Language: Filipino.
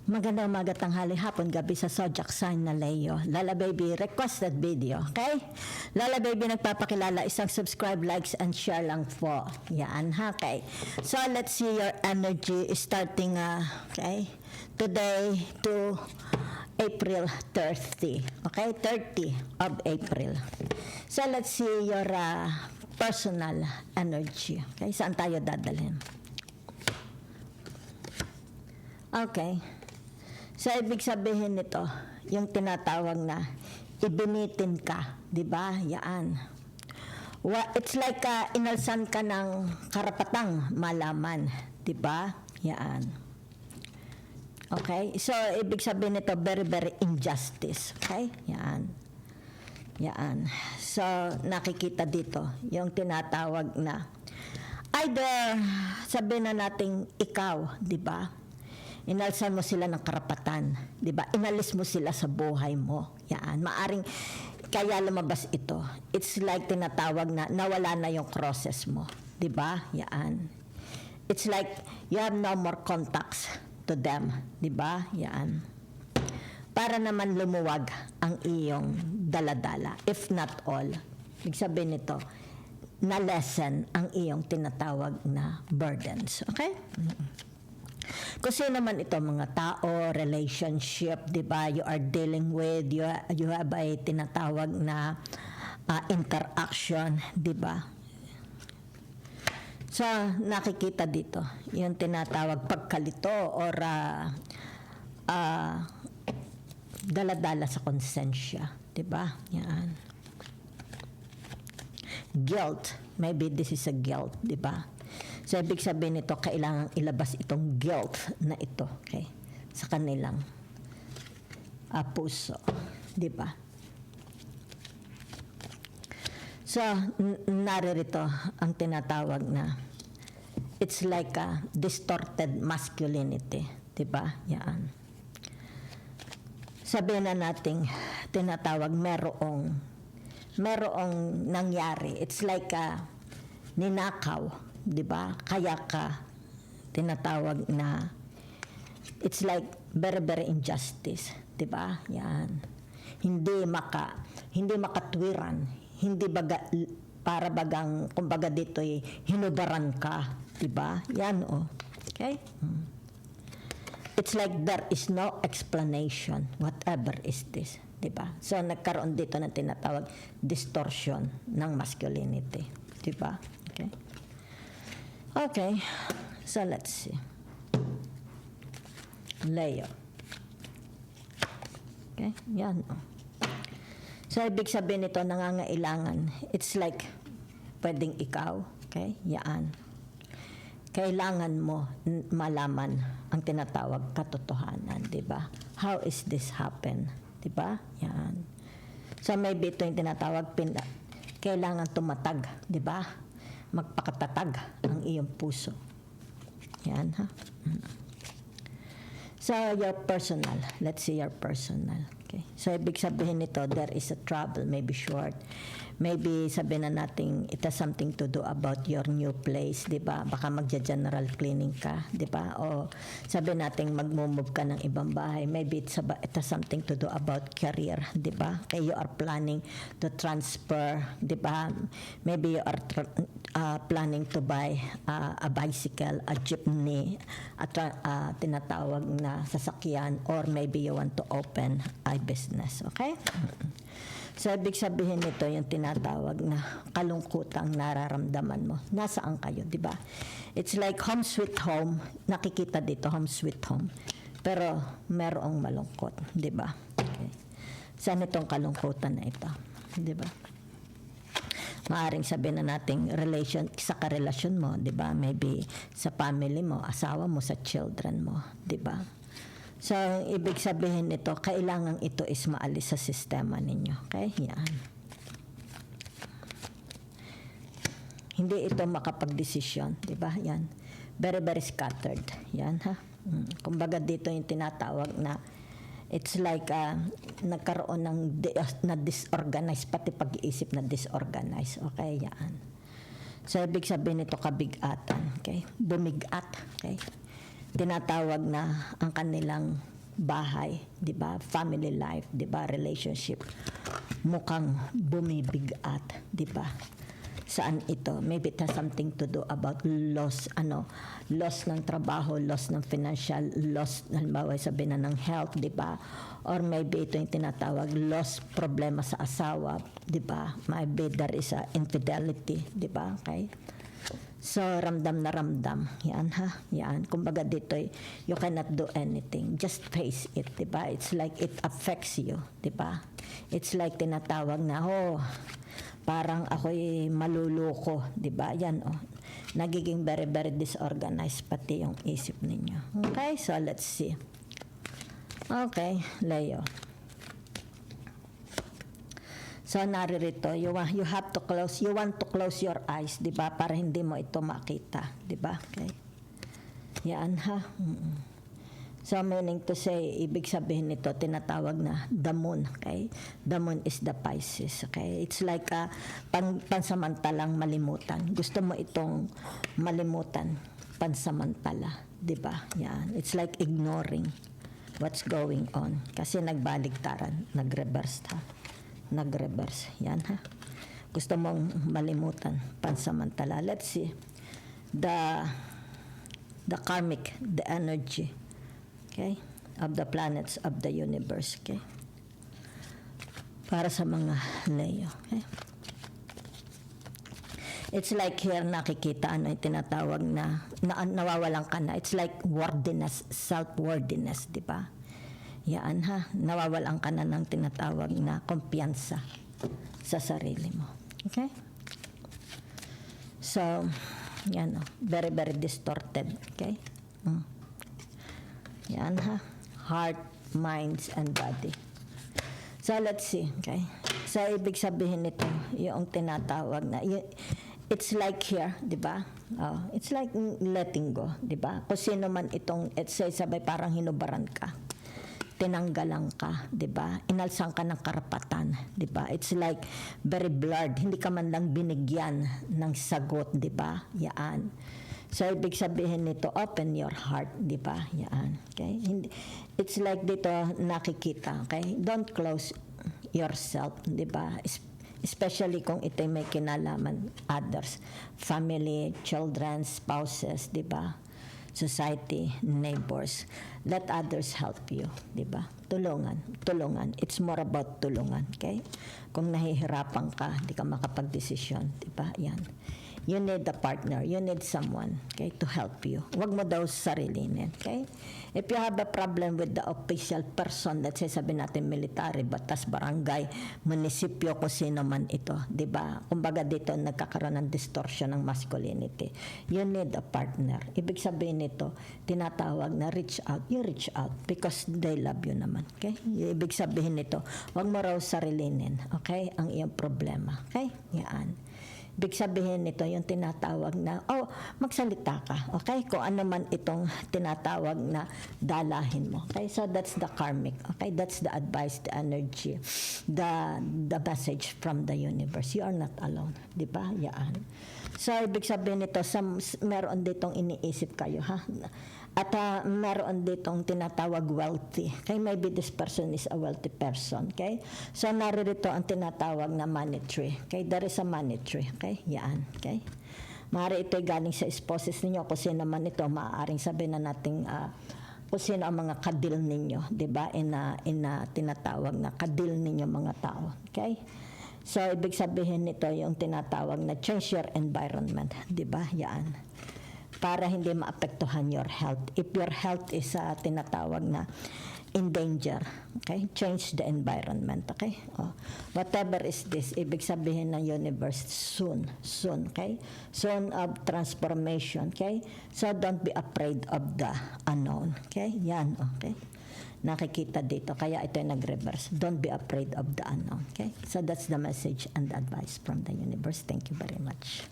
Magandang umaga, tanghali, hapon, gabi sa Zodiac sign na Leo. Lala Baby requested video, okay? Lala Baby nagpapakilala, isang subscribe, likes, and share lang po. Yan, okay? So, let's see your energy starting, okay? Today to April 30, okay? 30 of April. So, let's see your personal energy, okay? Saan tayo dadalhin? Okay. So, ibig sabihin nito, yung tinatawag na ibinitin ka, di ba? Yaan. It's like inalsan ka ng karapatang malaman, di ba? Yaan. Okay? So, ibig sabihin nito, very, very injustice. Okay? Yaan. Yaan. So, nakikita dito, yung tinatawag na, either sabihin na nating ikaw, di ba? Inalsan mo sila ng karapatan, 'di ba? Inalis mo sila sa buhay mo. Yan, maaring kaya lumabas ito. It's like tinatawag na nawala na yung crosses mo, 'di ba? Yan. It's like you have no more contacts to them, 'di ba? Yan. Para naman lumuwag ang iyong daladala, if not all. Ibig sabihin nito, na-lessen ang iyong tinatawag na burdens. Okay? Kung sino naman ito, mga tao, relationship, di ba, you are dealing with, you have a tinatawag na interaction, di ba? So, nakikita dito, yung tinatawag pagkalito or daladala sa konsensya, di ba? Yan. Guilt, maybe this is a guilt, di ba? So, ibig sabihin nito, kailangan ilabas itong guilt na ito, okay, sa kanilang puso. Di ba? So, naririto ang tinatawag na it's like a distorted masculinity. Di ba? Yan. Sabihin na nating tinatawag merong nangyari. It's like ninakaw. Diba? Kaya ka tinatawag na it's like very, very injustice. Diba? Yan. Hindi makatwiran. Hindi para bagang, kumbaga dito hinubaran ka. Diba? Yan Okay? It's like there is no explanation. Whatever is this. Diba? So, nagkaroon dito ng tinatawag distortion ng masculinity. Diba? Okay? Okay, so let's see. Leo. Okay, yan. So, ibig sabihin nito, nangangailangan. It's like, pwedeng ikaw, okay, yan. Kailangan mo malaman ang tinatawag katotohanan, di ba? How is this happen? Di ba? Yan. So, maybe ito yung tinatawag, kailangan tumatag, di ba? Magpakatatag ang iyong puso. Yan, ha? So, your personal. Let's see your personal. Okay. So, ibig sabihin nito, there is a trouble, maybe short. Maybe sabihin na natin, it has something to do about your new place, di ba? Baka magja-general cleaning ka, di ba? O sabihin natin, mag-move ka ng ibang bahay. Maybe it has something to do about career, di ba? Okay, you are planning to transfer, di ba? Maybe you are planning to buy a bicycle, a jeepney, tinatawag na sasakyan, or maybe you want to open a business, okay? So, ibig sabihin nito yung tinatawag na kalungkutang nararamdaman mo. Nasaan kayo, di ba? It's like home sweet home. Nakikita dito, home sweet home. Pero merong malungkot, di ba? Okay. Saan itong kalungkutan na ito? Di ba? Maaring sabihin na natin sa karelasyon mo, di ba? Maybe sa family mo, asawa mo, sa children mo, di ba? So, ibig sabihin nito, kailangan ito is maalis sa sistema ninyo. Okay? Yan. Hindi ito makapag-desisyon. Diba? Yan. Very, very scattered. Yan, ha? Kumbaga dito yung tinatawag na it's like nagkaroon ng na disorganized, pati pag-iisip na disorganized. Okay? Yan. So, ibig sabihin nito kabigatan. Okay? Bumigat. Okay? Tinatawag na ang kanilang bahay, di ba? Family life, di ba? Relationship. Mukhang bumibigat, di ba? Saan ito? Maybe it has something to do about loss ng trabaho, loss ng financial, loss, halimbawa sabihin na ng health, di ba? Or maybe ito yung tinatawag loss, problema sa asawa, di ba? Maybe there is a infidelity, di ba? Okay? So, ramdam na ramdam. Yan ha? Yan. Kumbaga dito, you cannot do anything. Just face it, di ba? It's like it affects you, di ba? It's like tinatawag na, parang ako'y maluluko, di ba? Yan, nagiging very, very disorganized pati yung isip ninyo. Okay, so let's see. Okay, Leo. So, naririto, you want to close your eyes, di ba? Para hindi mo ito makita, di ba? Okay. Yan, ha? So, meaning to say, ibig sabihin nito, tinatawag na the moon, okay? The moon is the Pisces, okay? It's like pansamantalang malimutan. Gusto mo itong malimutan, pansamantala, di ba? Yan. It's like ignoring what's going on. Kasi nagbaligtaran, nag-reverse, ha? Nag-reverse. Yan, ha? Gusto mong malimutan, pansamantala. Let's see. The karmic, the energy, okay, of the planets of the universe, okay, para sa mga Leo, okay. It's like here nakikita yung tinatawag na nawawalan ka na. It's like worthiness, self-worthiness, di ba? Yan ha, nawawalan ka na ng tinatawag na kumpiyansa sa sarili mo, okay. So, yan very, very distorted, okay. Yan ha. Heart, minds, and body. So, let's see. Okay? So, ibig sabihin nito, yung tinatawag na, it's like here, di ba? It's like letting go, di ba? Kung sino man itong, sabay parang hinubaran ka. Tinanggalan ka, di ba? Inalsan ka ng karapatan, di ba? It's like very blurred. Hindi ka man lang binigyan ng sagot, di ba? Yan. So, ibig sabihin nito, open your heart, di ba? Yan. Okay? It's like dito nakikita, okay? Don't close yourself, di ba? Especially kung ito may kinalaman others, family, children, spouses, di ba? Society, neighbors. Let others help you, di ba? Tulungan. It's more about tulungan, okay? Kung nahihirapan ka, di ka makapag-desisyon, di ba? Yan. You need a partner. You need someone, okay, to help you. Huwag mo daw sarilinin, okay? If you have a problem with the official person, let's say sabi natin military, batas, barangay, munisipyo, kung sino man ito, di ba? Kumbaga dito nagkakaroon ng distortion ng masculinity. You need a partner. Ibig sabihin nito, tinatawag na reach out. You reach out because they love you naman, okay? Ibig sabihin nito, huwag mo raw sarilinin, okay, ang iyong problema, okay? Yan. Ibig sabihin nito yung tinatawag na, magsalita ka, okay? Kung ano man itong tinatawag na dalahin mo, okay? So that's the karmic, okay? That's the advice, the energy, the message from the universe. You are not alone, di ba? Yan. So ibig sabihin nito, meron ditong iniisip kayo, ha? At meron ditong tinatawag wealthy. Okay, maybe this person is a wealthy person. Okay, so naririto ang tinatawag na money tree. Okay, there is a money tree. Okay, yan. Okay, maaari ito'y galing sa spouses ninyo. Kung sino naman ito, maaaring sabihin na nating kung sino ang mga kadil ninyo, di ba? Tinatawag na kadil ninyo mga tao. Okay, so ibig sabihin nito yung tinatawag na change your environment, di ba? Yan. Para hindi maapektuhan your health. If your health is tinatawag na in danger, okay? Change the environment, okay? Whatever is this, ibig sabihin ng universe, soon, okay? Soon of transformation, okay? So don't be afraid of the unknown, okay? Yan, okay? Nakikita dito, kaya ito yung nag-reverse. Don't be afraid of the unknown, okay? So that's the message and advice from the universe. Thank you very much.